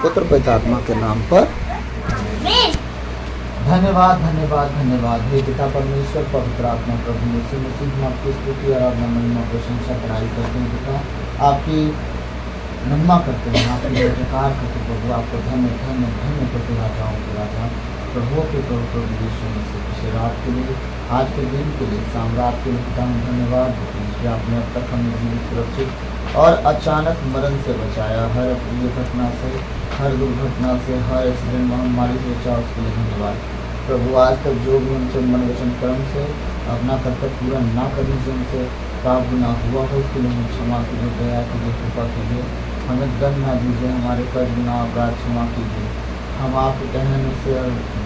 पुत्र पवित्रात्मा के नाम पर धन्यवाद धन्यवाद धन्यवाद। हे पिता परमेश्वर पवित्र आत्मा प्रभु यीशु मसीह, हम आपकी स्तुति आराधना महिमा प्रशंसा बड़ाई करते हैं पिता, आपकी महिमा करते हैं, आपकी जयकार करते प्रभु, आपको धन्य धन्य धन्य करते राजाओं के राजा प्रभुओं के प्रभु यीशु मसीह। पिछले रात के लिए, आज के दिन के लिए, साम्राज्य के लिए पिता हम धन्यवाद देते हैं कि आपने अब तक हमें जीवित सुरक्षित और अचानक मरण से बचाया, हर अप्रिय घटना से, हर दुर्घटना से, हर एक्सीडेंट महामारी से बचाओ, उसके लिए धन्यवाद प्रभु। आज तक जो भी हमसे मन वचन कर्म से अपना कर्तव्य पूरा ना करने से हमसे पाप गुनाह हुआ हो, उसके लिए हमें क्षमा कीजिए, दया कीजिए, कृपा कीजिए, हमें दंड ना दीजिए, हमारे कर गुनाह अपराध क्षमा कीजिए। हम आपके कहने से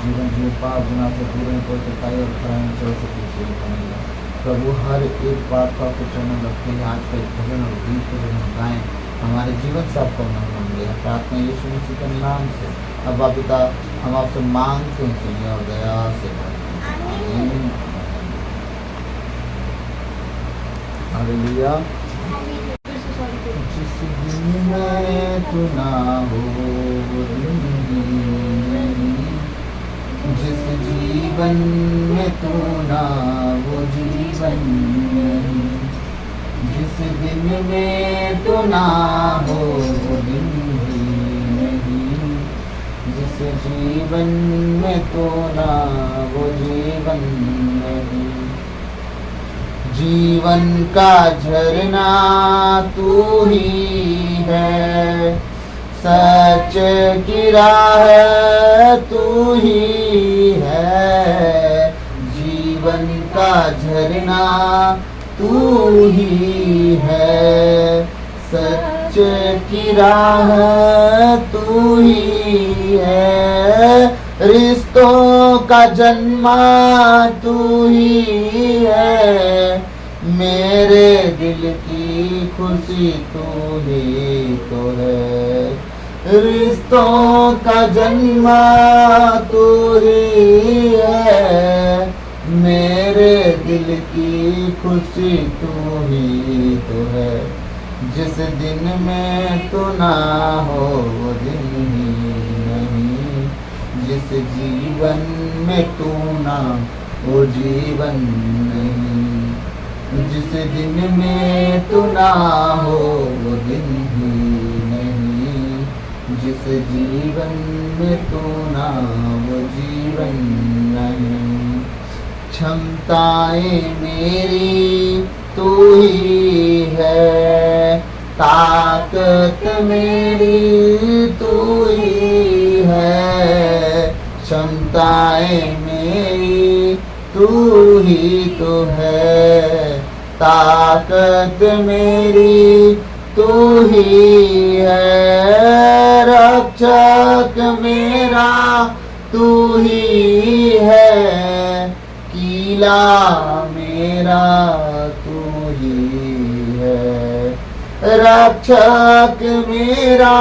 जीवन जीव पाप गुनाह से दूर नहीं पहुँचताई और खराई चल से पीछे बनेगा प्रभु। हर एक बात का आपको चरण रखते हैं, आज का एक भजन और गीत को जब हम गाएँ हमारे जीवन से आपको नाम मांगे हैं, प्रार्थना यीशु मसीह के नाम से। अब पिता हम आपसे मांगते हैं, सुनिए और दया से आमीन। हालेलुया। जिस दिन में तू ना हो वो दिन नहीं, जिस जीवन में तू ना वो जीवन नहीं, जिस दिन में तू ना हो वो दिन ही नहीं, जिस जीवन में तो ना वो जीवन नहीं। जीवन का झरना तू ही है, सच की राह तू ही है, जीवन का झरना तू ही है, सच की राह तू ही है, रिश्तों का जन्मा तू ही है, मेरे दिल की खुशी तू ही तो है, रिश्तों का जन्मा तू ही है, मेरे दिल की खुशी तू ही तो है। जिस दिन में तू ना हो वो दिन ही नहीं, जिस जीवन में तू ना वो जीवन नहीं, जिस दिन में तू ना हो वो दिन ही नहीं, जिस जीवन में तू ना वो जीवन नहीं। क्षमताएं मेरी तू ही है, ताकत मेरी तू ही है, क्षमताएं मेरी तू ही तो है, ताकत मेरी तू ही है, रक्षक मेरा तू ही है, कीला मेरा तू ही है, रक्षक मेरा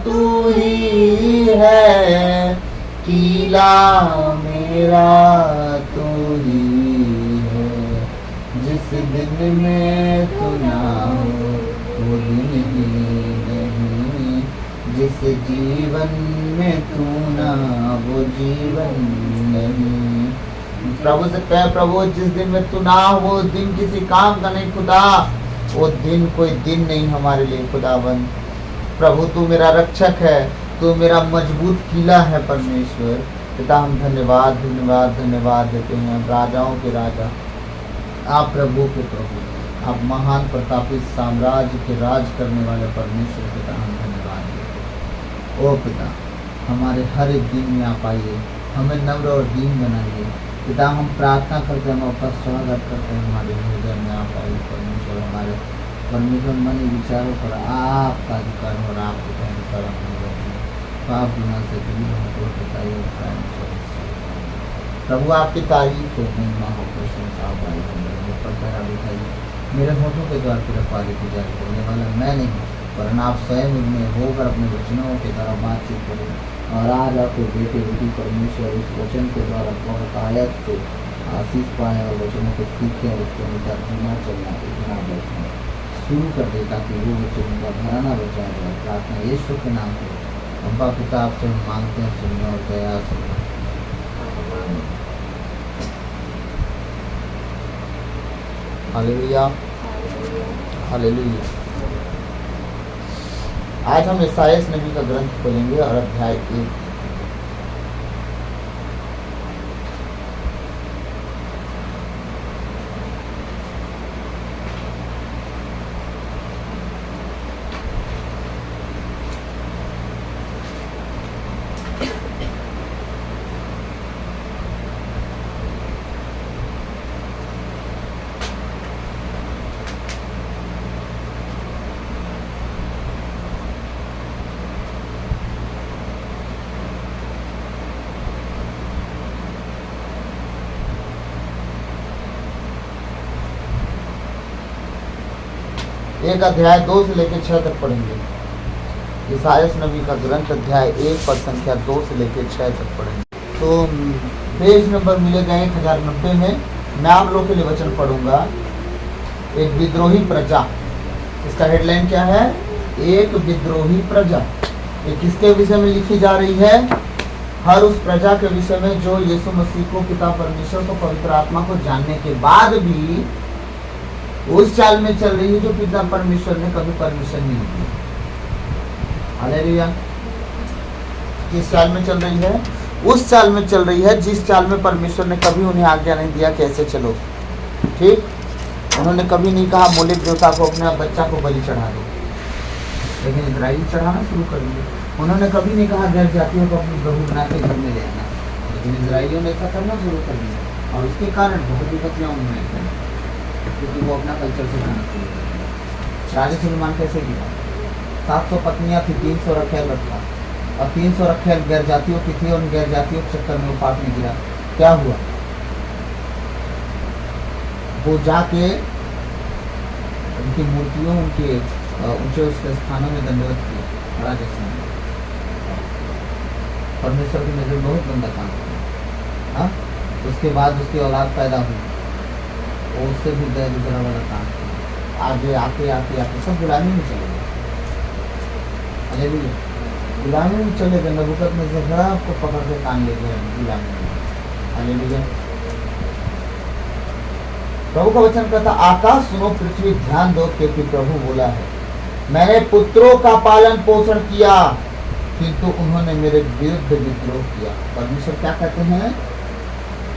तू ही है, कीला मेरा तू ही है। जिस दिन में तू ना हो वो दिन ही नहीं, जिस जीवन में तू ना वो जीवन नहीं। प्रभु से कह, प्रभु जिस दिन में तू ना हो वो दिन किसी काम का नहीं खुदा, वो दिन कोई दिन नहीं हमारे लिए खुदाबंद। प्रभु तू मेरा रक्षक है, तू मेरा मजबूत किला है परमेश्वर। पिता हम धन्यवाद धन्यवाद धन्यवाद देते हैं, राजाओं के राजा आप, प्रभु के प्रभु आप, महान प्रतापी साम्राज्य के राज करने वाले परमेश्वर। पिता हम धन्यवाद देते। ओ पिता हमारे हर एक दिन में आप आइए, हमें नम्र और दीन बनाइए। पिता हम प्रार्थना करते हैं, हम आपका स्वागत करते हैं, हमारे हृदय में आप आइए परमेश्वर। हमारे परमेश्वर मन विचारों पर आपका अधिकार और आपके कहने पर पाप गुना से दूर हमको बताइए। प्रभु आपकी तारीफ हो, महिमा हो, प्रशंसा हो। मेरे होठों के द्वार पर रखवाली की जारी करने वाला मैं नहीं, वरन आप स्वयं उनमें होकर अपने वचनों के द्वारा बातचीत करें। और आज आपके बेटे बेटी परमेश्वर इस वचन के द्वारा बहुत आयत से आशीष पाए और वचनों को सीखें और उसके अनुसार जीना चलना इतना बैठना शुरू कर दे, ताकि वो वचन उनका घराना बचा जाए। प्रार्थना यीशु के नाम से अब्बा पिता आपसे हम मांगते हैं, सुनिए और दया सुनिए। Hallelujah, hallelujah. आज हम ईसायास नबी का ग्रंथ खोलेंगे और अध्याय 1। एक अध्याय 2 से लेकर 6 तक पढ़ेंगे। ईसायास नबी का ग्रंथ अध्याय 1 पर संख्या 2 से लेकर 6 तक पढ़ेंगे। तो पेज नंबर मिलेगा 1090 में। मैं आप लोग के लिए वचन पढ़ूंगा। एक विद्रोही प्रजा, इसका हेडलाइन क्या है? एक विद्रोही प्रजा। ये किसके विषय में लिखी जा रही है? हर उस प्रजा के विषय में जो यीशु मसीह को, पिता परमेश्वर को, पवित्र आत्मा को जानने के बाद भी उस चाल में चल रही है जो पिता परमेश्वर ने कभी परमिशन नहीं दी। हालेलुया। किस चाल में चल रही है? उस चाल में चल रही है जिस चाल में परमेश्वर ने कभी उन्हें आज्ञा नहीं दिया कैसे चलो। ठीक, उन्होंने कभी नहीं कहा मोलिक देवता को अपने बच्चा को बलि चढ़ा दो, लेकिन इजराइल चढ़ाना शुरू कर दिए। उन्होंने कभी नहीं कहा गैर जातियों को अपनी बहू बना के घर में ले आना, लेकिन इजराइलियों ने ऐसा करना शुरू कर दिया और उसके कारण बहुत विपत्तियाँ उन्होंने, क्योंकि वो अपना कल्चर से खाना शुरू कर दिया। राजा सुलेमान कैसे गिरा? 700 पत्नियां थी, 300 रखेल रखा और 300 रखेल गैर जातियों की थी और उन गैर जातियों के चक्कर में वो पाप में गिरा। क्या हुआ? वो जाके उनकी मूर्तियों, उनके ऊंचे ऊंचे स्थानों में दंडवत किया। राजस्थान परमेश्वर की नजर बहुत गंदा काम किया। हाँ, उसके बाद उसकी औलाद पैदा हुई, उससे भी गैर गुजरा वाला काम किया। आगे आके आके आके सब गुलामी में चले गए। हालेलुया। गुलामी में चले गए। नबूकदनेस्सर आपको पकड़ के कान ले गए गुलामी में। हालेलुया। प्रभु का वचन कहता, आकाश सुनो, पृथ्वी ध्यान दो, क्योंकि प्रभु बोला है, मैंने पुत्रों का पालन पोषण किया किंतु उन्होंने मेरे विरुद्ध विद्रोह किया। परमेश्वर क्या कहते हैं?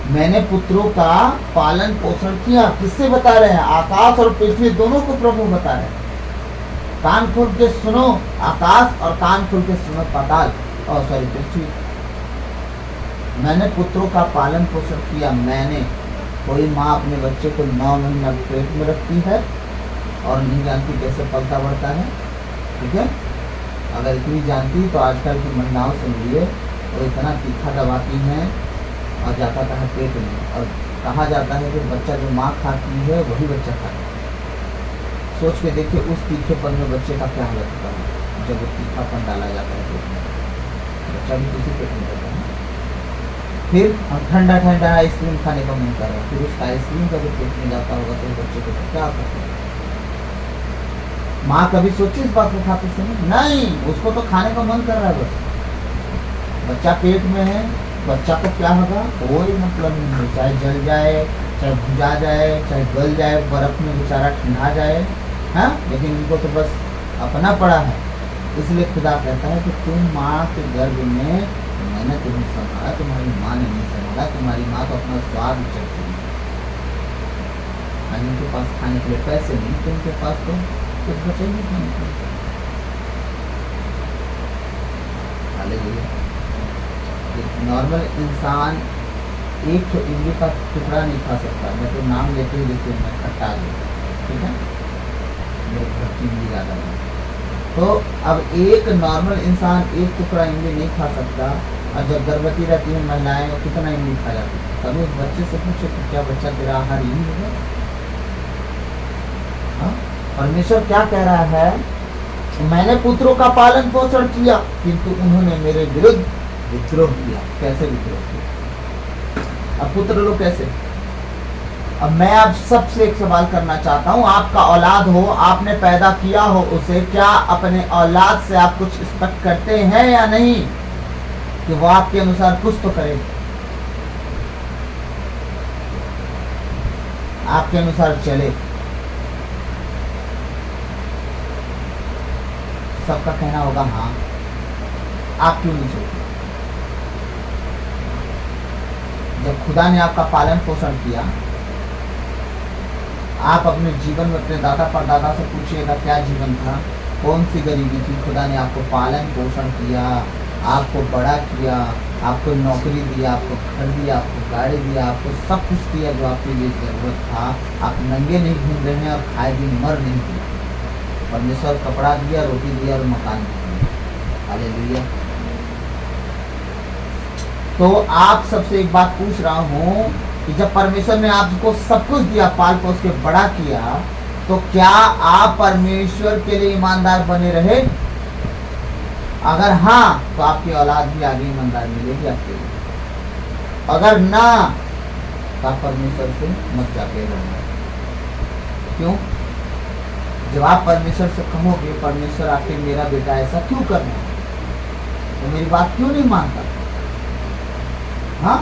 मैंने पुत्रों का पालन पोषण किया। किससे बता रहे हैं? आकाश और पृथ्वी दोनों को प्रभु बता रहे हैं। कान खोल के सुनो आकाश और कान खोल के सुनो पाताल और सॉरी पृथ्वी। मैंने पुत्रों का पालन पोषण किया। मैंने, कोई माँ अपने बच्चे को 9 महीना पेट में रखती है और नहीं जानती कैसे पलता बढ़ता है। ठीक है, अगर इतनी जानती तो आजकल की महिलाओं से मिलिए, वो इतना तीखा दबाती हैं और जाता है पेट में, और कहा जाता है कि बच्चा जो माँ खाती है वही बच्चा खाता है। सोच के देखिए उस तीखेपन में बच्चे का क्या हालत होता है जब वो तीखापन डाला जाता है पेट में। बच्चा भी किसी पेट में रहता है। फिर ठंडा ठंडा आइसक्रीम खाने का मन कर रहा है, फिर उसका आइसक्रीम कभी पेट में जाता होगा तो बच्चे को क्या करते हैं? माँ कभी सोची इस बात को खाते समय? नहीं, उसको तो खाने का मन कर रहा है बस। बच्चा पेट में है, बच्चा को क्या होगा कोई मतलब नहीं है, चाहे जल जाए, चाहे भुजा जाए, चाहे गल जाए, बर्फ में बेचारा ठंडा जाए, हाँ, लेकिन उनको तो बस अपना पड़ा है। इसलिए खुदा कहता है कि तुम माँ के गर्भ में, मैंने तुम्हें संभाला, तुम्हारी माँ ने नहीं संभाला। तुम्हारी माँ तो अपना स्वाद चलती है। उनके पास खाने के लिए पैसे नहीं, तो उनके पास तो कुछ बचे नहीं खाने के लिए। हालेलुया। एक नॉर्मल इंसान एक तो इमली का टुकड़ा नहीं खा सकता। मैं तो नाम लेते ही लेते मैं खट्टा गया। ठीक है, मेरे खट्टी इमली ज़्यादा है। तो अब एक नॉर्मल इंसान एक टुकड़ा इमली नहीं खा सकता, और जब गर्भवती रहती है महिलाएं वो कितना इमली खा जाती है। तभी उस बच्चे से पूछे कि क्या बच्चा तेरा आहार यही होगा? परमेश्वर क्या कह रहा है? मैंने पुत्रों का पालन पोषण किया किंतु उन्होंने मेरे विरुद्ध विद्रोह किया। कैसे विद्रोह किया? अब पुत्र लोग कैसे? अब मैं आप सबसे एक सवाल करना चाहता हूं, आपका औलाद हो, आपने पैदा किया हो उसे, क्या अपने औलाद से आप कुछ एक्सपेक्ट करते हैं या नहीं कि वो आपके अनुसार कुछ तो करे, आपके अनुसार चले? सबका कहना होगा हाँ। आप क्यों नहीं चलते? जब खुदा ने आपका पालन पोषण किया, आप अपने जीवन में अपने दादा परदादा से पूछिएगा क्या जीवन था, कौन सी गरीबी थी, खुदा ने आपको पालन पोषण किया, आपको बड़ा किया, आपको नौकरी दिया, आपको घर दिया, आपको गाड़ी दिया, आपको सब कुछ दिया जो आपके लिए ज़रूरत था। आप नंगे नहीं घूम रहे हैं और खाए दिन मर नहीं दिया। परमेश्वर कपड़ा दिया, रोटी दिया और मकान दिया। हालेलुया। तो आप सबसे एक बात पूछ रहा हूँ कि जब परमेश्वर ने आपको सब कुछ दिया, पाल पोस के बड़ा किया, तो क्या आप परमेश्वर के लिए ईमानदार बने रहे? अगर हाँ, तो आपकी औलाद भी आगे ईमानदार मिलेगी आपके लिए। अगर ना, तो आप परमेश्वर से मत जाके रहना। क्यों? जब आप परमेश्वर से कहोगे, परमेश्वर आके मेरा बेटा ऐसा क्यों करना है, तो मेरी बात क्यों नहीं मानता? हाँ,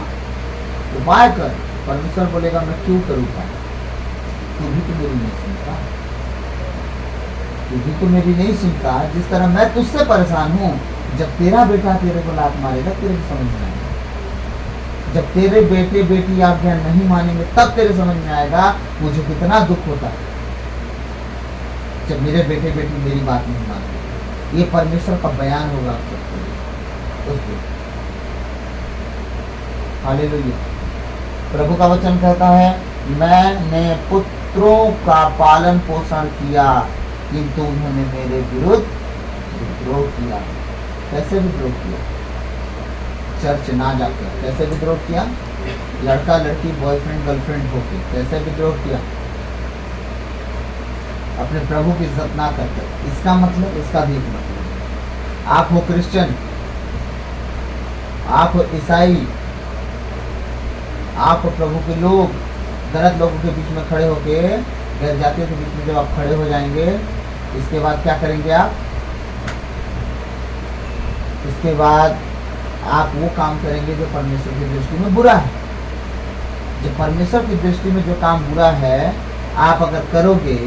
उपाय कर। परमेश्वर बोलेगा मैं क्यों करूँगा, तू भी तो मेरी नहीं सुनता, तू भी तो मेरी नहीं सुनता। जिस तरह मैं तुझसे परेशान हूँ, जब तेरा बेटा तेरे को लात मारेगा तेरे को समझ में आएगा। जब तेरे बेटे बेटी आज्ञा नहीं मानेंगे तब तेरे समझ में आएगा मुझे कितना दुख होता है जब मेरे बेटे बेटी मेरी बात नहीं मानते। ये परमेश्वर का बयान होगा आप सबके लिए। हालेलुया। प्रभु का वचन कहता है, मैंने पुत्रों का पालन पोषण किया किंतु उन्होंने मेरे विरुद्ध विद्रोह किया। कैसे विद्रोह किया? चर्च ना जाकर। कैसे विद्रोह किया? लड़का लड़की बॉयफ्रेंड गर्लफ्रेंड होके। कैसे विद्रोह किया? अपने प्रभु की इज्जत ना करके। इसका मतलब, इसका भी मतलब, आप हो क्रिश्चियन, आप हो ईसाई, आप प्रभु के लोग, गलत लोगों के बीच में खड़े होके, गैर जातियों के बीच में जब आप खड़े हो जाएंगे, इसके बाद क्या करेंगे आप? इसके बाद आप वो काम करेंगे जो परमेश्वर की दृष्टि में बुरा है। जो परमेश्वर की दृष्टि में जो काम बुरा है आप अगर करोगे,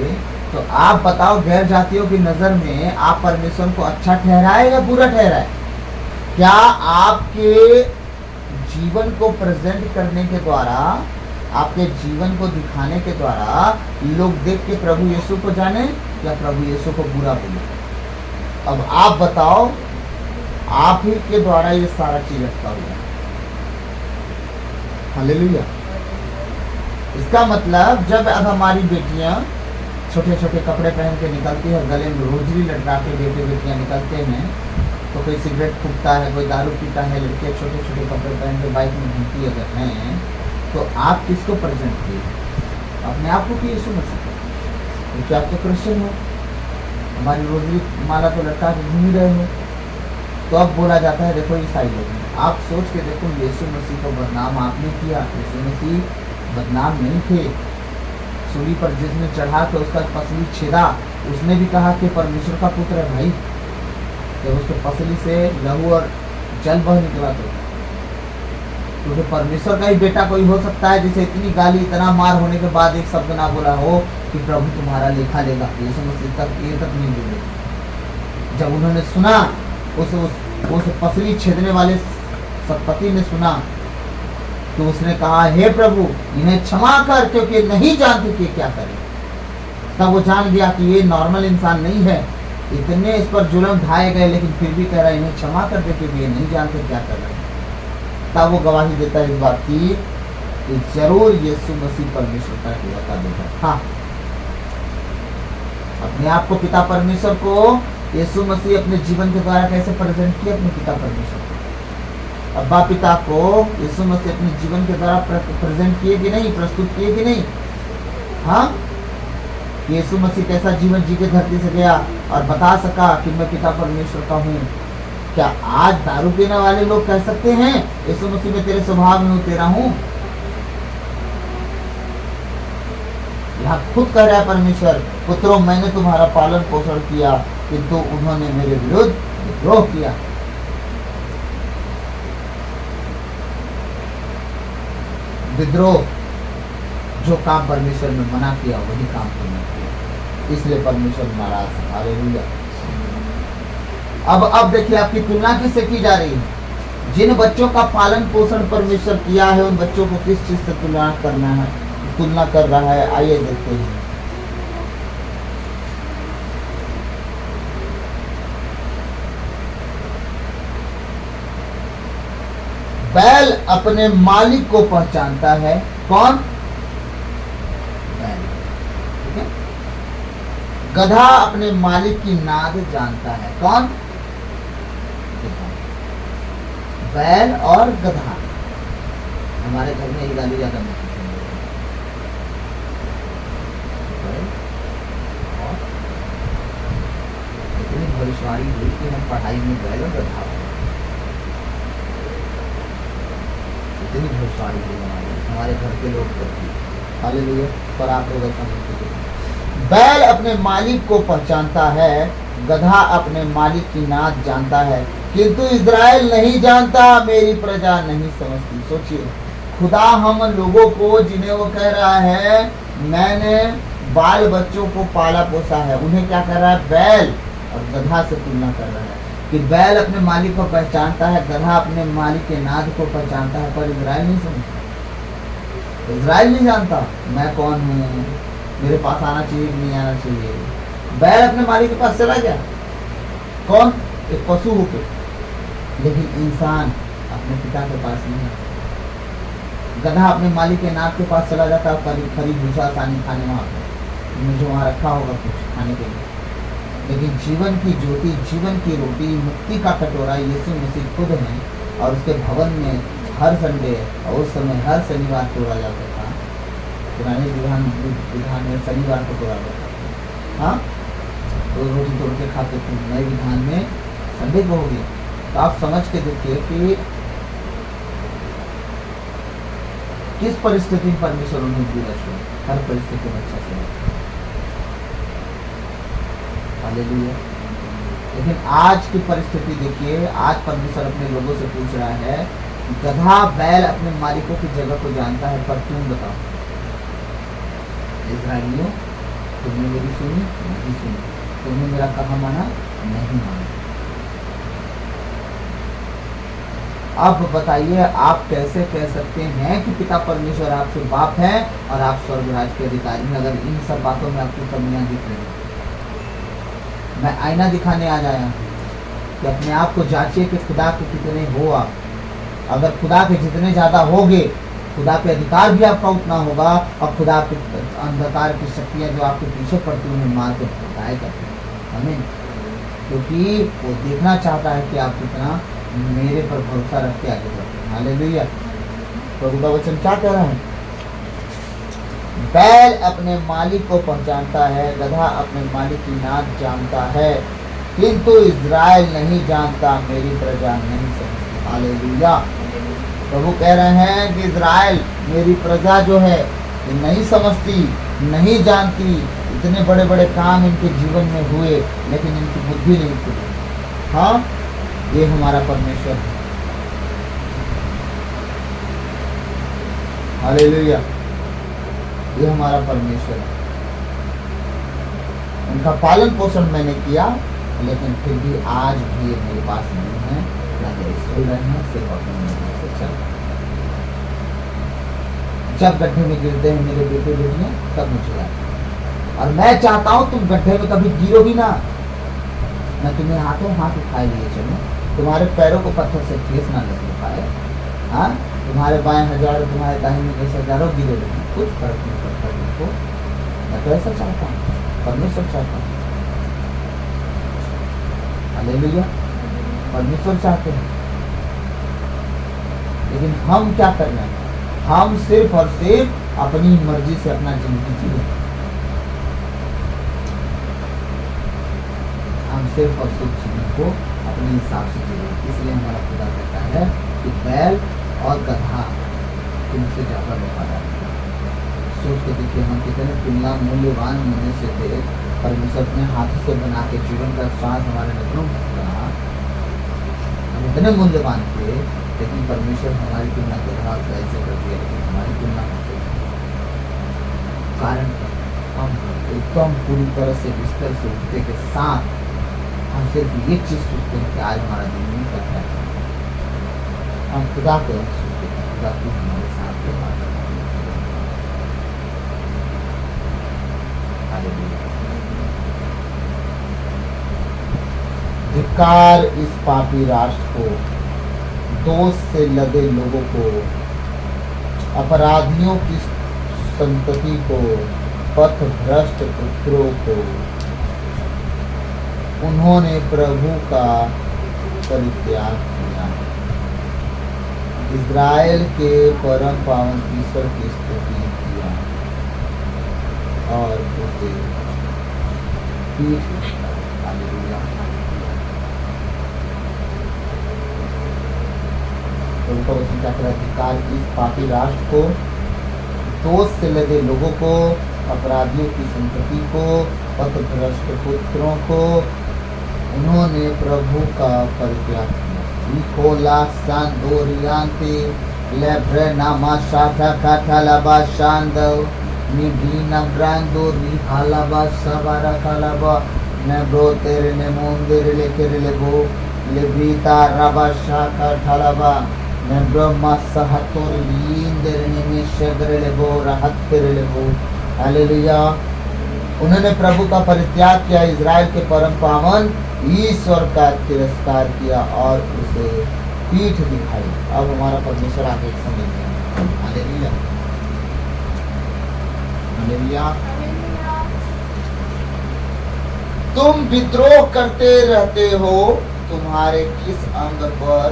तो आप बताओ गैर जातियों की नजर में आप परमेश्वर को अच्छा ठहराए या बुरा ठहराए? क्या आपके जीवन को प्रेजेंट करने के द्वारा, आपके जीवन को दिखाने के द्वारा लोग देख के प्रभु यीशु को जाने या प्रभु यीशु को बुरा बोले? अब आप बताओ, आप ही के द्वारा ये सारा चीज रखा हुआ है। हालेलुया। इसका मतलब जब अब हमारी बेटियां छोटे छोटे कपड़े पहन के निकलती है, गले में रोजरी लटका के बेटे बेटियां निकलते हैं, तो कोई सिगरेट फूकता है, कोई दारू पीता है, लड़के छोटे छोटे कपड़े पहन के बाइक में घूमती अगर हैं, तो आप किसको प्रेजेंट किए? अपने आप को कि यीशु मसीह को? क्योंकि आप तो क्रिश्चियन हो, हमारी रोजरी माला तो लटका के घूम रहे हो। तो अब बोला जाता है देखो ईसाई लोग। आप सोच के देखो, यीशु मसीह को बदनाम आपने किया। यीशु मसीह बदनाम नहीं थे। सूली पर जिसने चढ़ा के उसका पसली छेदा, उसने भी कहा कि परमेश्वर का पुत्र है भाई। जब उसके पसली से लहू और जल बह निकला, तो क्योंकि परमेश्वर का ही बेटा कोई हो सकता है जिसे इतनी गाली, इतना मार होने के बाद एक शब्द ना बोला हो कि प्रभु तुम्हारा लेखा लेगा। यीशु मसीह तक ये तक नहीं बोले। जब उन्होंने सुना, उस पसली छेदने वाले सतपति ने सुना, तो उसने कहा हे प्रभु इन्हें क्षमा कर, क्योंकि नहीं जानते कि क्या करें। तब वो जान गया कि ये नॉर्मल इंसान नहीं है। इतने इस पर जुल्म ढाए गए, लेकिन फिर भी कह रहा है इन्हें क्षमा कर दे, क्योंकि ये नहीं जानते क्या कर रहे हैं। तब वो गवाही देता है इस बात की कि जरूर यीशु मसीह परमेश्वर का बेटा बेटा था। अपने आप को पिता परमेश्वर को यीशु मसीह अपने जीवन के द्वारा कैसे प्रेजेंट किया? अपने पिता परमेश्वर को, अब्बा पिता को यीशु मसीह अपने जीवन के द्वारा प्रेजेंट किए कि नहीं, प्रस्तुत किए कि नहीं? हाँ, यीशु मसीह कैसा जीवन जी के धरती से गया और बता सका कि मैं पिता परमेश्वर का हूँ। क्या आज दारू पीने वाले लोग कह सकते हैं यीशु मसीह मैं तेरे स्वभाव में हूँ, तेरा हूँ? यहाँ खुद कह रहा है परमेश्वर, पुत्रों मैंने तुम्हारा पालन पोषण किया, किंतु उन्होंने मेरे विरुद्ध विद्रोह किया। विद्रोह, जो काम परमेश्वर ने मना किया वही काम तुमने किया, इसलिए परमेश्वर नाराज है। हालेलुया। अब देखिए आपकी तुलना किससे की जा रही है? जिन बच्चों का पालन पोषण परमेश्वर किया है उन बच्चों को किस चीज से तुलना करना है, तुलना कर रहा है? आइए देखते हैं। बैल अपने मालिक को पहचानता है। कौन? बैल। ठीक है। गधा अपने मालिक की नाद जानता है। कौन? बैल और गधा। हमारे घर में ये गाली ज्यादा नहीं इतनी भविष्यवाणी हुई कि हम पढ़ाई में बैल और गधा, इतनी भविष्यवाणी हुई हमारे घर के लोग करती। हालेलुया। पर आप लोग ऐसा नहीं करते। बैल अपने मालिक को पहचानता है, गधा अपने मालिक की नाद जानता है, किंतु इज़राइल नहीं जानता, मेरी प्रजा नहीं समझती। सोचिए, खुदा हम लोगों को, जिन्हें वो कह रहा है मैंने बाल बच्चों को पाला पोसा है, उन्हें क्या कर रहा है? बैल और गधा से तुलना कर रहा है कि बैल अपने मालिक को पहचानता है, गधा अपने मालिक के नाद को पहचानता है, पर इज़राइल नहीं समझता। इज़राइल नहीं जानता मैं कौन हूँ, मेरे पास आना चाहिए कि नहीं आना चाहिए। बैल अपने मालिक के पास चला गया। कौन? एक पशु होकर, लेकिन इंसान अपने पिता के पास नहीं है। गधा अपने मालिक के नाक के पास चला जाता है, खरीद भूसा सानी खाने वहाँ जो वहाँ रखा होगा कुछ खाने के लिए, लेकिन जीवन की ज्योति, जीवन की रोटी, मुक्ति का कटोरा यीशु मसीह खुद है, और उसके भवन में हर संडे और उस समय हर शनिवार तोड़ा जाता था। पुराने विधान में शनिवार को तोड़ा जाता था। हाँ, रोज रोटी तोड़ के खाते थे। नए विधान में संडे को होगी। तो आप समझ के देखिए कि किस परिस्थिति में परमेश्वर उन्हें पूरा छोड़ा, हर परिस्थिति में अच्छा छोड़ा। हालेलुया। लेकिन आज की परिस्थिति देखिए, आज परमेश्वर अपने लोगों से पूछ रहा है, गधा बैल अपने मालिकों की जगह को जानता है, पर तुम बताओ इस्राएलियों, तुमने मेरी सुनी? नहीं सुनी। तुमने मेरा कहा माना? नहीं माना। अब बताइए, आप कैसे कह सकते हैं कि पिता परमेश्वर आपके बाप है और आप स्वर्गराज के अधिकारी हैं, अगर इन सब बातों में आपकी कमियां दिख रही? मैं आईना दिखाने आ जाया कि अपने आप को जांचिए कि खुदा के कितने हो आप। अगर खुदा के जितने ज़्यादा होगे, खुदा पे अधिकार भी आपका उतना होगा, और खुदा के अंधकार की शक्तियाँ जो आपके पीछे पड़ती उन्हें मार के भगाएगा। हमें, क्योंकि वो देखना चाहता है कि आप कितना मेरे पर भरोसा रख के आगे बढ़ते हैं। हालेलुया। प्रभु का वचन क्या कह रहा है? बैल अपने मालिक को पहचानता है, गधा अपने मालिक की नाद जानता है, किंतु इज़राइल नहीं जानता, मेरी प्रजा नहीं समझती। हालेलुया। प्रभु कह रहे हैं कि इज़राइल, मेरी प्रजा जो है ये नहीं समझती, नहीं जानती। इतने बड़े बड़े काम इनके जीवन में हुए, लेकिन इनकी बुद्धि नहीं खुली। हाँ, ये हमारा परमेश्वर है। हालेलुया। ये हमारा परमेश्वर है। उनका पालन पोषण मैंने किया, लेकिन फिर भी आज भी ये मेरे पास नहीं है, ना सुन रहे हैं, सिर्फ अपने मन से चल रहे हैं। जब गड्ढे में गिरते हैं मेरे बेटे बेटियां, तब मुझे आता है। और मैं चाहता हूं तुम गड्ढे में कभी गिरो भी ना, मैं तुम्हें हाथों हाथ उठाए लिए चलूं, तुम्हारे पैरों को पत्थर से ठेस ना लग पाए। हाँ, तुम्हारे बाएं हजारों, तुम्हारे दाहिने 10,000 गिरे रहे, कुछ फर्क नहीं पड़ता तुमको। मैं तो ऐसा चाहता हूँ, परमेश्वर चाहता हूँ। हालेलुया। परमेश्वर चाहते हैं, लेकिन हम क्या कर रहे हैं? हम सिर्फ और सिर्फ अपनी मर्जी से अपना जिंदगी जी रहे हैं। हम सिर्फ और सिर्फ जीवन को अपने हिसाब से जी रहे हैं। इसलिए हमारा खुदा कहता है कि बैल और गधा तुमसे ज्यादा वफादार है। सोच के देखिए हम कितने तुलना मूल्यवान मनुष्य थे। परमेश्वर अपने हाथों से बना के जीवन का स्वाद हमारे नजरों में रखा। हम इतने मूल्यवान थे, लेकिन परमेश्वर हमारी तुलना के हाथ ऐसे कर दिया, लेकिन हमारी तुलना हमसे कारण हम एकदम पूरी तरह से बिस्तर से उठने के साथ हम सिर्फ ये चीज सोचते हैं कि आज हमारा दिन नहीं करता है। हम खुदा को सोचते हैं, खुदा तू हमारे साथ के बात। धिक्कार इस पापी राष्ट्र को, दोष से लदे लोगों को, अपराधियों की संतति को, पथ भ्रष्ट पुत्रों को। उन्होंने प्रभु का परित्याग किया। इज़राइल के परम पावन ईश्वर की स्तुति किया और उसे पीठ दिखाई। हालेलुया। उनका वचन क्या करा? धिक्कार इस पापी राष्ट्र को, दोष से लदे लोगों को, अपराधियों की संतति को, पथभ्रष्ट पुत्रों को। उन्होंने प्रभु का परित्याग किया। निकोला सांदोरियांते लेब्रेनामा शाखा काठालाबा शांदव निबीना ब्रांदो निहालाबा सवारा कालाबा नेब्रो तेरे ने मोंदेरे लेकेरे लेबो लेब्रीता राबा शाखा ठालाबा नेब्रोमा सहतोर लींदेरे ने शेगरे लेबो राहत तेरे लेबो। हालेलुया। उन्होंने प्रभु का परित्याग किया, इज़राइल के परम पावन ईश्वर का तिरस्कार किया और उसे पीठ दिखाई। अब हमारा परमेश्वर आगे समय दिया। हालेलुया। हालेलुया। तुम विद्रोह करते रहते हो, तुम्हारे किस अंग पर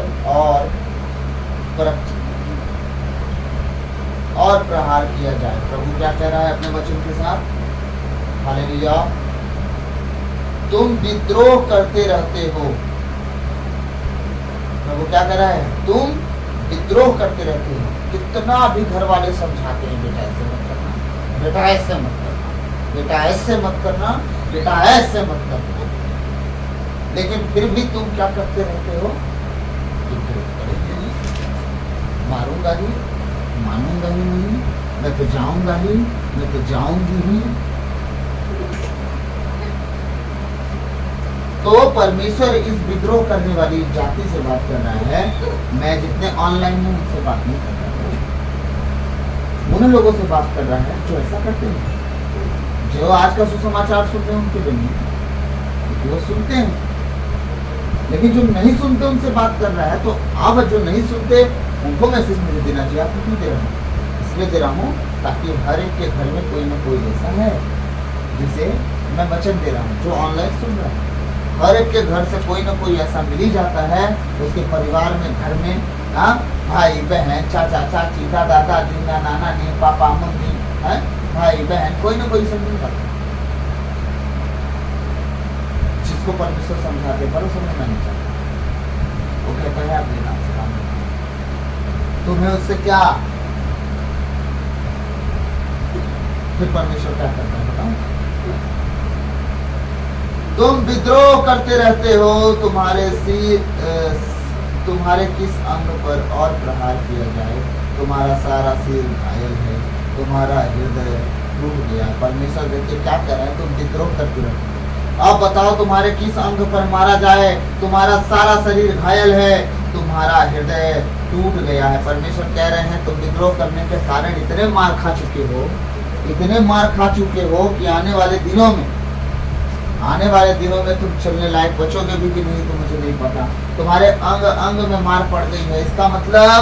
और प्रहार किया जाए। प्रभु क्या कह रहा है अपने वचन के साथ? हालेलुया। तुम विद्रोह करते रहते हो। प्रभु क्या कह रहा है? तुम विद्रोह करते रहते हो। कितना भी घर वाले समझाते हैं, बेटा ऐसे मत करना, बेटा ऐसे मत करना, बेटा ऐसे मत करना, बेटा ऐसे मत करना, लेकिन फिर भी तुम क्या करते रहते हो? मारूंगा ही, मानूंगा ही नहीं, मैं तो जाऊंगा ही, मैं तो जाऊंगी ही। तो परमेश्वर इस विद्रोह करने वाली जाति से बात कर रहा है। मैं जितने ऑनलाइन हूं उनसे बात नहीं कर रहा है, उन लोगों से बात कर रहा है जो ऐसा करते हैं, जो आज का सुसमाचार सुनते हैं उनके लिए नहीं, वो सुनते हैं, लेकिन जो नहीं सुनते उनसे बात कर रहा है। तो अब जो नहीं सुनते उनको मैसेज मुझे देना चाहिए। आपको क्यों दे रहा हूँ? इसलिए दे रहा हूँ ताकि हर एक के घर में कोई ना कोई ऐसा है जिसे मैं वचन दे रहा हूँ, जो ऑनलाइन सुन रहा है। हर एक के घर से कोई ना कोई ऐसा मिल ही जाता है, उसके परिवार में, घर में, भाई बहन, चाचा चाची, दादा दादी, नाना नानी, पापा मम्मी, भाई बहन, कोई ना कोई सब मिल जाता है जिसको परमेश्वर समझाते पर समझना नहीं चाहता। वो कहता है अपने नाम से काम, तुम्हें उससे क्या? फिर परमेश्वर क्या करता है बताओ? तुम विद्रोह करते रहते हो, तुम्हारे किस अंग पर और प्रहार किया जाए। तुम्हारा सारा सिर घायल है, तुम्हारा हृदय टूट गया। परमेश्वर देखिए क्या कर रहा है? तुम विद्रोह करते रहते हो। अब बताओ तुम्हारे किस अंग पर मारा जाए। तुम्हारा सारा शरीर घायल है, तुम्हारा हृदय टूट गया है। परमेश्वर कह रहे हैं तुम विद्रोह करने के कारण इतने मार खा चुके हो, इतने मार खा चुके हो कि आने वाले दिनों में तुम चलने लायक बचोगे भी कि नहीं तो मुझे नहीं पता। तुम्हारे अंग अंग में मार पड़ गई है। इसका मतलब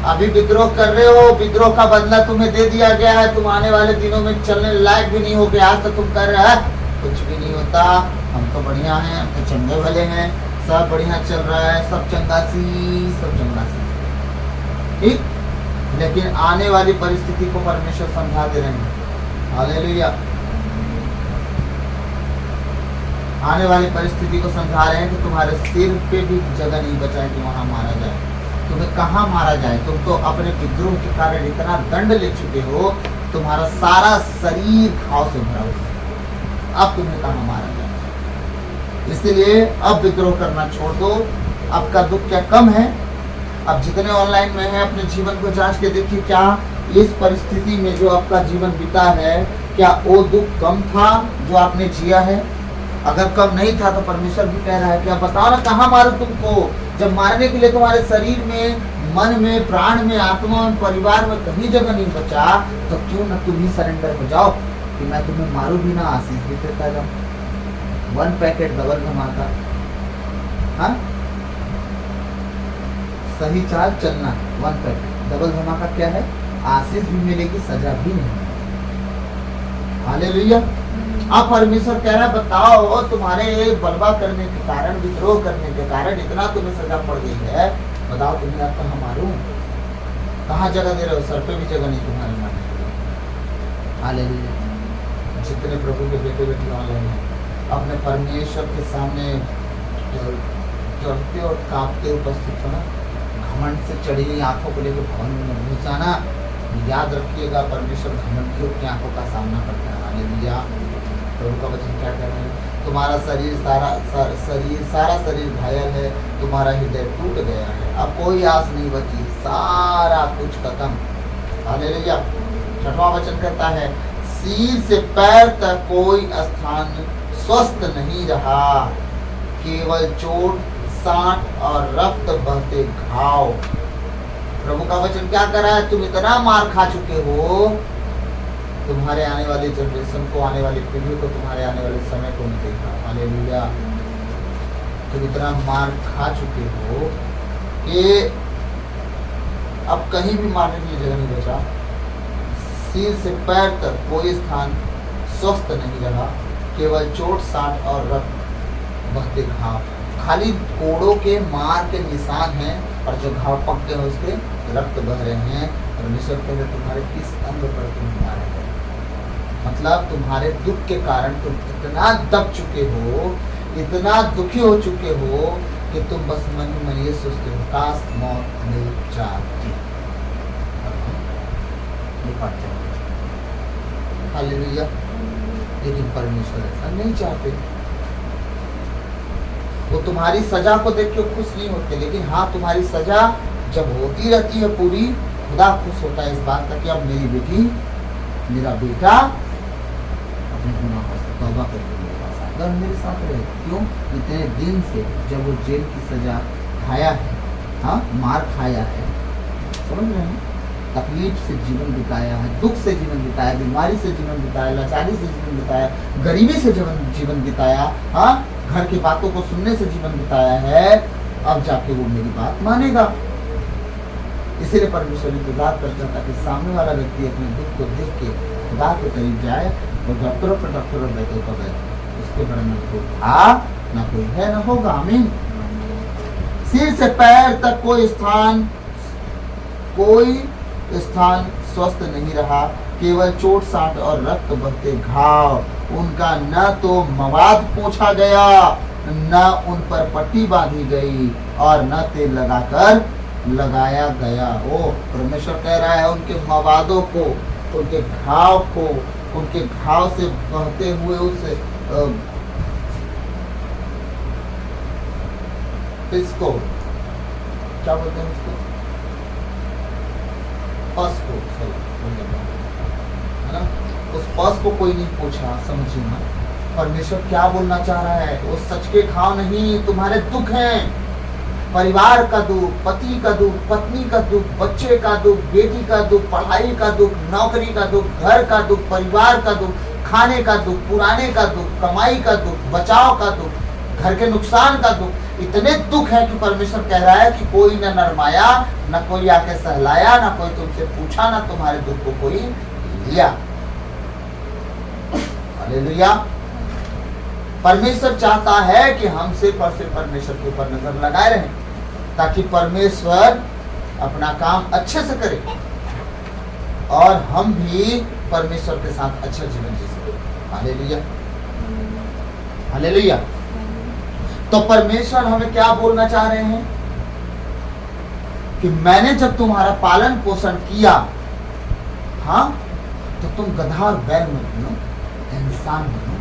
अभी विद्रोह कर रहे हो, विद्रोह का बदला तुम्हें दे दिया गया है। तुम आने वाले दिनों में चलने लायक भी नहीं हो गए। आज तो तुम कर रहे हैं कुछ भी नहीं होता, हम तो बढ़िया हैं, हम तो चंगे भले हैं, सब बढ़िया चल रहा है, सब चंगासी, ठीक। लेकिन आने वाली परिस्थिति को परमेश्वर समझा दे रहे हैं। हालेलुया। आने वाली परिस्थिति को समझा रहे हैं कि तुम्हारे सिर पे भी जगह नहीं बचा है कि वहां मारा जाए। तुम्हें कहाँ मारा जाए? तुम तो अपने विद्रोह के कारण इतना दंड ले चुके हो तुम्हारा सारा शरीर घाव से भरा हुआ है, अब तुम्हें कहाँ मारा जाए। इसलिए अब विद्रोह करना छोड़ दो। आपका दुख क्या कम है? अब जितने ऑनलाइन में हैं अपने जीवन को जांच के देखिए, क्या इस परिस्थिति में जो आपका जीवन बीता है, क्या वो दुख कम था जो आपने जिया है? अगर कम नहीं था तो परमेश्वर भी कह रहा है कि आप बताओ ना कहाँ मारो तुमको। जब मारने के लिए तुम्हारे शरीर में, मन में, प्राण में, आत्मा में, परिवार में कहीं जगह नहीं बचा, तो क्यों ना तुम ही सरेंडर हो जाओ कि मैं तुम्हें मारू भी ना, आशीष भी देता जाऊं। 1 पैकेट डबल धमाका, हाँ सही चाल चलना, 1 पैकेट डबल धमाका क्या है? आशीष भी मिलेगी, सजा भी नहीं। हालेलुया। अब परमेश्वर कह रहा है बताओ तुम्हारे बलवा करने के कारण, विद्रोह करने के कारण इतना तुम्हें सजा पड़ गई है, बताओ तुम्हें आप कहाँ मारूं? कहाँ जगह दे रहे हो? सर पे भी जगह नहीं तुम्हारे मारने के लिए। हालेलुया। जितने प्रभु के बेटे बेटी ऑनलाइन हैं, अपने परमेश्वर के सामने डरते और कांपते उपस्थित होना, घमंड से चढ़ी हुई आंखों को लेकर भवन में घुस जाना। याद रखिएगा परमेश्वर घमंडियों की आंखों का सामना करता है। हालेलुया। प्रभु का वचन क्या कह रहे हैं? तुम्हारा सारा शरीर घायल है, तुम्हारा हृदय टूट गया है, अब कोई आस नहीं बची, सारा कुछ खत्म। हालेलुया। 6वां वचन कहता है सिर से पैर तक कोई स्थान स्वस्थ नहीं रहा, केवल चोट, सांट और रक्त बहते घाव। प्रभु का वचन क्या कर रहा है? तुम इतना मार खा चुके हो, तुम्हारे आने वाली जनरेशन को, आने वाली पीढ़ी को, तुम्हारे आने वाले समय को नहीं देखा। हालेलुया। तुम इतना मार खा चुके हो कि अब कहीं भी मारने के लिए जगह नहीं बचा। सिर से पैर तक कोई स्थान स्वस्थ नहीं रहा, केवल चोट, सांट और रक्त बहते घाव। खाली कोड़ों के मार के निशान हैं और जो घाव पक गए उसके रक्त बह रहे हैं। परमेश्वर कहते तुम्हारे किस अंग पर तुम मारे गए? मतलब तुम्हारे दुख के कारण तुम इतना दब चुके हो, इतना दुखी हो चुके हो कि तुम बस मन ही मन ये सोचते हो काश मौत मिल जाती। हालेलुया। लेकिन परमेश्वर ऐसा नहीं चाहते। वो तुम्हारी सजा को देख के खुश नहीं होते, लेकिन हाँ तुम्हारी सजा जब होती रहती है पूरी, खुदा खुश होता है इस बात का कि अब मेरी बेटी, मेरा बेटा अपने गुनाहों से तौबा करके मेरे पास आएगा और मेरे साथ रहे। क्यों? इतने दिन से जब वो जेल की सजा खाया है, हाँ मार खाया है, समझ रहे हैं, तकलीफ से जीवन बिताया है, दुख से जीवन बिताया, बीमारी से जीवन बिताया, लाचारी से जीवन बिताया, गरीबी से जीवन बिताया, हाँ घर की बातों को सुनने से जीवन बिताया है, अब जाके वो मेरी बात मानेगा। इसीलिए परमेश्वर इंतजार करता था कि सामने वाला व्यक्ति अपने दुख को देख के खुदा के करीब जाए और डॉक्टरों पर बैठे तो बैठे, उसके बारे में कोई था ना कोई है ना होगा। आमीन। सिर से पैर तक कोई स्थान स्वस्थ नहीं रहा, केवल चोट, सांट और रक्त बहते घाव। उनका न तो मवाद पोंछा गया, न उन पर पट्टी बांधी गई और न तेल लगाकर लगाया गया। ओ परमेश्वर कह रहा है उनके मवादों को, उनके घाव को, उनके घाव से बहते हुए उस इसको क्या बोलते हैं, उसको पस को, है ना, उस पस को कोई नहीं पूछा। समझिए ना परमेश्वर क्या बोलना चाह रहा है। वो सच के घाव नहीं, तुम्हारे दुख हैं। परिवार का दुख, पति का दुख, पत्नी का दुख, बच्चे का दुख, बेटी का दुख, पढ़ाई का दुख, नौकरी का दुख, घर का दुख, परिवार का दुख, खाने का दुख, पुराने का दुख, कमाई का दुख, बचाव का दुख, घर के नुकसान का दुख। इतने दुख है कि परमेश्वर कह रहा है कि कोई न नरमाया, न कोई आके सहलाया, न कोई तुमसे पूछा, न तुम्हारे दुख को कोई लिया। हालेलुया। परमेश्वर चाहता है कि हम सिर्फ और सिर्फ परमेश्वर के ऊपर नजर लगाए रहें, ताकि परमेश्वर अपना काम अच्छे से करे और हम भी परमेश्वर के साथ अच्छा जीवन जी सके। Hallelujah, hallelujah. तो परमेश्वर हमें क्या बोलना चाह रहे हैं कि मैंने जब तुम्हारा पालन पोषण किया, हाँ तो तुम गधा और बैल मत बनो, इंसान बनो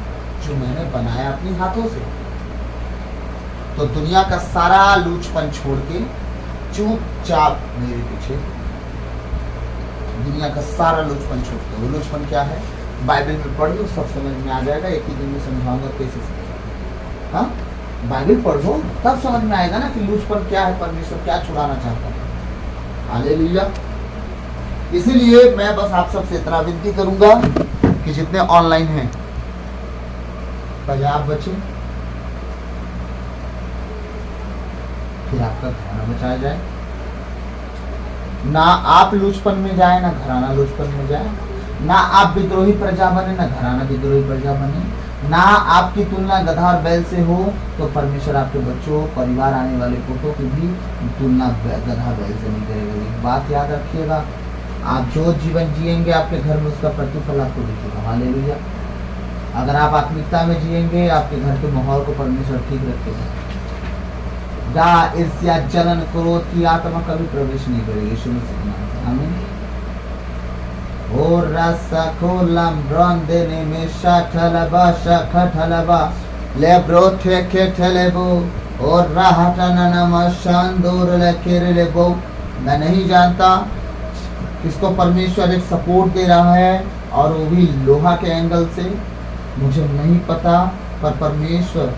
जो मैंने बनाया अपने हाथों से। तो दुनिया का सारा लूचपन छोड़ के चुपचाप मेरे पीछे, दुनिया का सारा लूचपन छोड़ के। वो लूचपन क्या है? बाइबल में पढ़ लो, सब समझ में आ जाएगा। एक ही दिन में समझाऊंगा कैसे समझाऊंगा। हाँ, बाइबल पढ़ लो तब समझ में आएगा ना कि लूचपन क्या है, परमेश्वर क्या छुड़ाना चाहता है। हालेलुया। इसीलिए मैं बस आप सबसे इतना विनती करूंगा कि जितने ऑनलाइन हैं पहले आप बचे, फिर आपका घराना बचाया जाए। ना आप लूचपन में जाए, ना घराना लूचपन में जाए। ना आप विद्रोही प्रजा बने, ना घराना विद्रोही प्रजा बने। ना आपकी तुलना गधा और बैल से हो, तो परमेश्वर आपके बच्चों, परिवार, आने वाले पोतों की भी तुलना गधा बैल से नहीं करेगा। एक बात याद रखिएगा, आप जो जीवन जिएंगे आपके घर में उसका प्रतिफल आपको दिखेगा। हालेलुया। अगर आप आत्मिकता में जिएंगे, आपके घर के माहौल को परमेश्वर ठीक रखेगा। ईर्ष्या, जलन, क्रोध की आत्मा कभी प्रवेश नहीं करेगी यीशु मसीह के नाम से। आमीन। और रसकोलम ब्रंदेने में शठलबा शखठलबा लेब्रो ठेके ठलेबो और राहटना मशांदोर लेकेरेलेबो। मैं नहीं जानता किसको परमेश्वर एक सपोर्ट दे रहा है, और वो भी लोहा के एंगल से, मुझे नहीं पता। पर परमेश्वर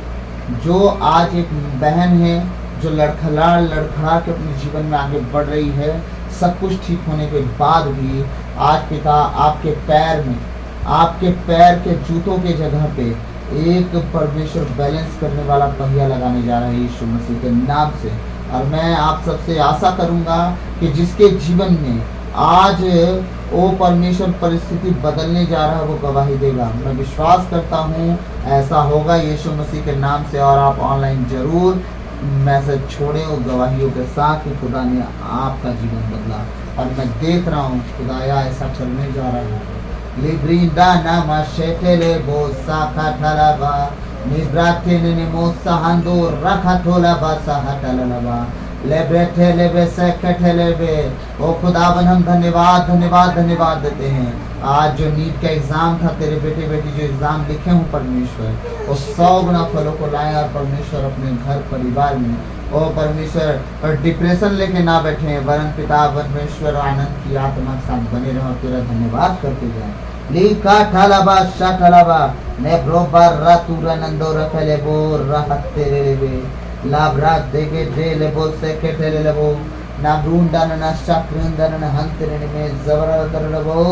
जो आज एक बहन है जो लड़खड़ा के अपने जीवन में आगे बढ़ रही है, सब कुछ ठीक होने के बाद भी आज पिता आपके पैर में, आपके पैर के जूतों के जगह पे एक परमेश्वर बैलेंस करने वाला पहिया लगाने जा रहा है यीशु मसीह के नाम से। और मैं आप सबसे आशा करूंगा कि जिसके जीवन में आज वो परमेश्वर परिस्थिति बदलने जा रहा है, वो गवाही देगा। मैं विश्वास करता हूँ ऐसा होगा यीशु मसीह के नाम से। और आप ऑनलाइन जरूर मैसेज छोड़े और गवाहियों के साथ कि खुदा ने आपका जीवन बदला। और मैं देख रहा हूँ खुदाया ऐसा चलने जा रहा है। लिब्रिंदा नामा शेटेले बोसा काठलाबा निब्राटे ने मोसा हंदो रखा थोला बासा हटललबा लेब्रेटे लेबे सेकटे लेबे। ओ खुदावन हम धन्यवाद धन्यवाद धन्यवाद देते हैं। आज जो नीट का एग्जाम था, तेरे बेटे बेटी जो एग्जाम लिखे हूँ परमेश्वर, वो 100 गुना फलों को लाए। और परमेश्वर अपने घर परिवार में ओ परमेश्वर और डिप्रेशन लेके ना बैठे, वरन पिता परमेश्वर आनंद की आत्मा के साथ बने रहो। तेरा धन्यवाद करते जाए। लीका ठलबा शठलबा ने ब्रोबर रातुरा नंदो रखले बो राहत तेरे लेबे लाभरा देगे दे लेबो सेकेटे लेबो ना ब्रूंडन ना शक्रंदन ना हंतरन में जबर तरलबो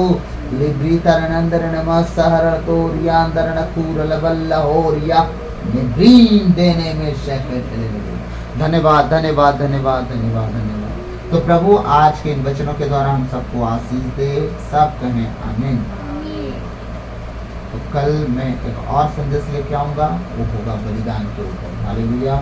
लिब्रीतर नंदरन मा सहर तोरिया अंदरन कूरल बल्ला होरिया ने ब्रीन देने में सेकेटे लेबो। धन्यवाद धन्यवाद धन्यवाद धन्यवाद धन्यवाद। तो प्रभु आज के इन वचनों के द्वारा हम सबको आशीष दे, सब कहें आमीन। तो कल मैं एक और संदेश लेके आऊंगा, वो होगा बलिदान के ऊपर। हालेलुया।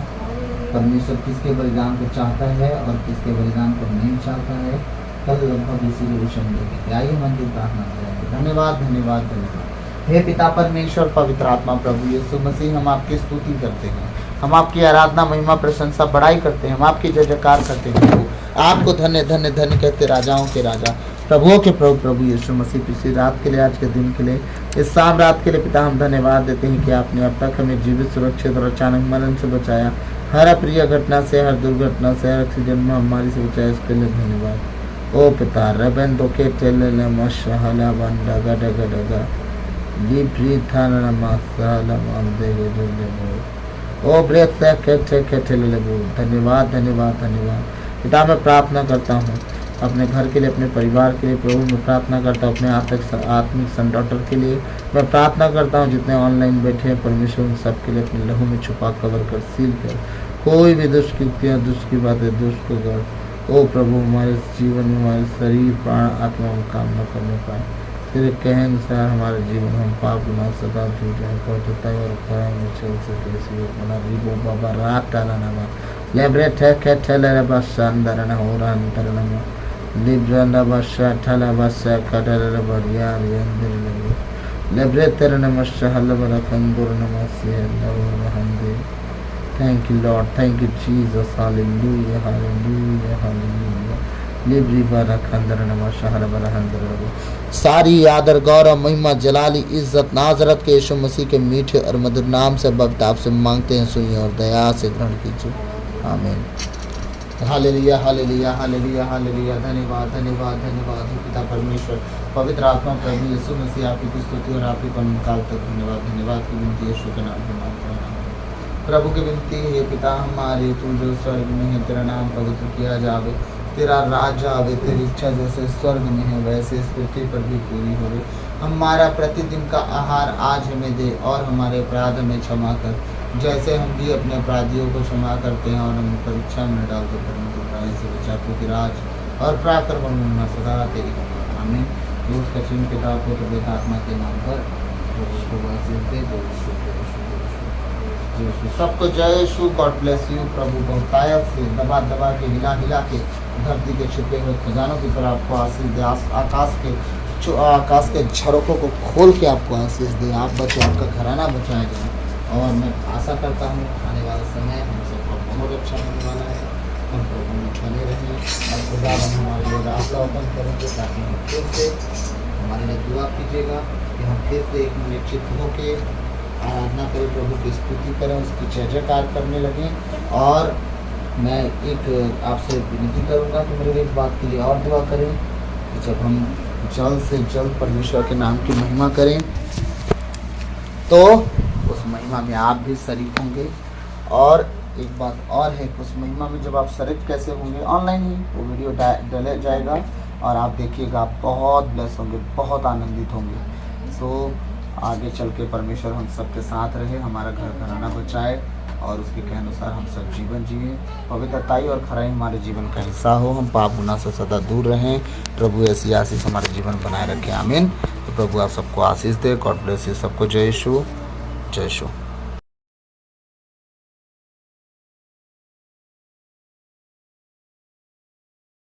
परमेश्वर किसके बलिदान को चाहता है और किसके बलिदान को नहीं चाहता है, कल लगभग इसी के विषय में देखेंगे। आइए मंदिर प्रार्थना करेंगे। धन्यवाद धन्यवाद धन्यवाद। हे पिता परमेश्वर पवित्र आत्मा प्रभु यीशु मसीह, हम आपकी स्तुति करते हैं, हम आपकी आराधना महिमा प्रशंसा बड़ाई करते हैं, हम आपकी जय जयकार करते हैं। प्रभु आपको धन्य धन्य धन्य कहते, राजाओं के राजा प्रभुओं के प्रभु प्रभु यीशु मसीह। पिछली रात के लिए, आज के दिन के लिए, इस शाम रात के लिए पिता हम धन्यवाद देते हैं कि आपने अब तक हमें जीवित सुरक्षित और अचानक मरण से बचाया। हर अप्रिय घटना से, हर दुर्घटना से, हर एक्सीडेंट में हमारी से बचाया, इसके लिए धन्यवाद। ओ पिता रबन तो के टेले मशहला बंदा गड गडगा लिब्री थाना मसाला मंदे गडगो ओ ब्रेक के टेले लगो। धन्यवाद धन्यवाद धन्यवाद पिता। मैं प्रार्थना करता हूँ अपने घर के लिए, अपने परिवार के लिए प्रभु। मैं प्रार्थना करता हूँ अपने आत्मिक सन डॉक्टर के लिए। मैं प्रार्थना करता हूँ जितने ऑनलाइन बैठे हैं परमेश्वर उन सब के लिए अपने लहू में छुपा कवर कर सील कर। कोई भी दुष्ट कृत्यां, दुष्ट की बातें, दुष्ट को कर ओ प्रभु हमारे जीवन में, हमारे शरीर प्राण आत्मा में काम न करने पाए। तेरे कहे अनुसार हमारे जीवन हम पाप गुनाह सदा दूर रहे और खराब में चल सके। इसलिए बना रीबो बाबा रात टाला नामा लेब्रेट है ठेले बस अंदर न हो रहा अंतर नमा लिब्रंदा बसा ठला बसा कटल बढ़िया अंदर लगे लेब्रेट तेरे नमस्ते हल्ला बड़ा कंदूर नमस्ते हंदे। Thank you Lord, thank you Jesus, hallelujah, hallelujah, hallelujah. लिब्री बरखंदर नमः शहर बरहंदर रघु। सारी आदर गौरव महिमा जलाली इज्जत नाजरत के यीशु मसीह के मीठे और मधुर नाम से भक्त आपसे मांगते हैं, सुनिए और दया से ग्रहण कीजिए। आमीन। Hallelujah hallelujah hallelujah hallelujah. धन्यवाद धन्यवाद धन्यवाद हे पिता परमेश्वर, पवित्र आत्मा प्रभु यीशु मसीह, आपकी स्तुति और आपकी काल तक धन्यवाद धन्यवाद की विनती यीशु के नाम में मांगते हैं। प्रभु की विनती है, पिता हमारे तू जो स्वर्ग में है, तेरा नाम पवित्र किया जावे, तेरा राज आवे, तेरी इच्छा जैसे स्वर्ग में है वैसे इस पृथ्वी पर भी पूरी होवे। हमारा प्रतिदिन का आहार आज हमें दे, और हमारे अपराध हमें क्षमा कर जैसे हम भी अपने अपराधियों को क्षमा करते हैं, और हम परीक्षा में डाल दो परंतु बुराई से बचा, क्योंकि राज और पराक्रम महिमा सदा तेरी है। आमीन। दूर कठिन पिता को तो आत्मा के नाम पर सबको जय यीशु। God bless you. प्रभु बहुतायत से दबा दबा के हिला हिला के धरती के छिपे हुए खजानों की तरह आपको आशीष दे, आकाश के झरोकों को खोल के आपको आशीष दे, आप बचे, आपका घराना बचाया जाए। और मैं आशा करता हूँ आने वाला समय हम सबको बहुत अच्छा होने वाला है। हम प्रभु में बने रहें और खुदा हमारे लिए रास्ता ओपन करेंगे, ताकि हम फिर से हमारे लिए दुआ कीजिएगा कि हम फिर से एक निश्चित होकर आराधना करें, प्रभु की स्तुति करें, उसकी जय जयकार करने लगें। और मैं एक आपसे विनती करूंगा कि मेरे एक बात के लिए और दुआ करें कि जब हम जल्द से जल्द परमेश्वर के नाम की महिमा करें तो उस महिमा में आप भी शरीक होंगे। और एक बात और है कि उस महिमा में जब आप शरीक कैसे होंगे, ऑनलाइन ही वो वीडियो डाला जाएगा और आप देखिएगा, आप बहुत ब्लेस होंगे, बहुत आनंदित होंगे। सो आगे चल के परमेश्वर हम सबके साथ रहे, हमारा घर घराना बचाए और उसके कहे अनुसार हम सब जीवन जिए। पवित्रताई और खराई हमारे जीवन का हिस्सा हो, हम पाप गुनाह से सदा दूर रहें। प्रभु ऐसी आशीष हमारे जीवन बनाए रखे। आमीन। तो प्रभु आप सबको आशीष दे। God bless you. सबको जय यीशु, जय यीशु।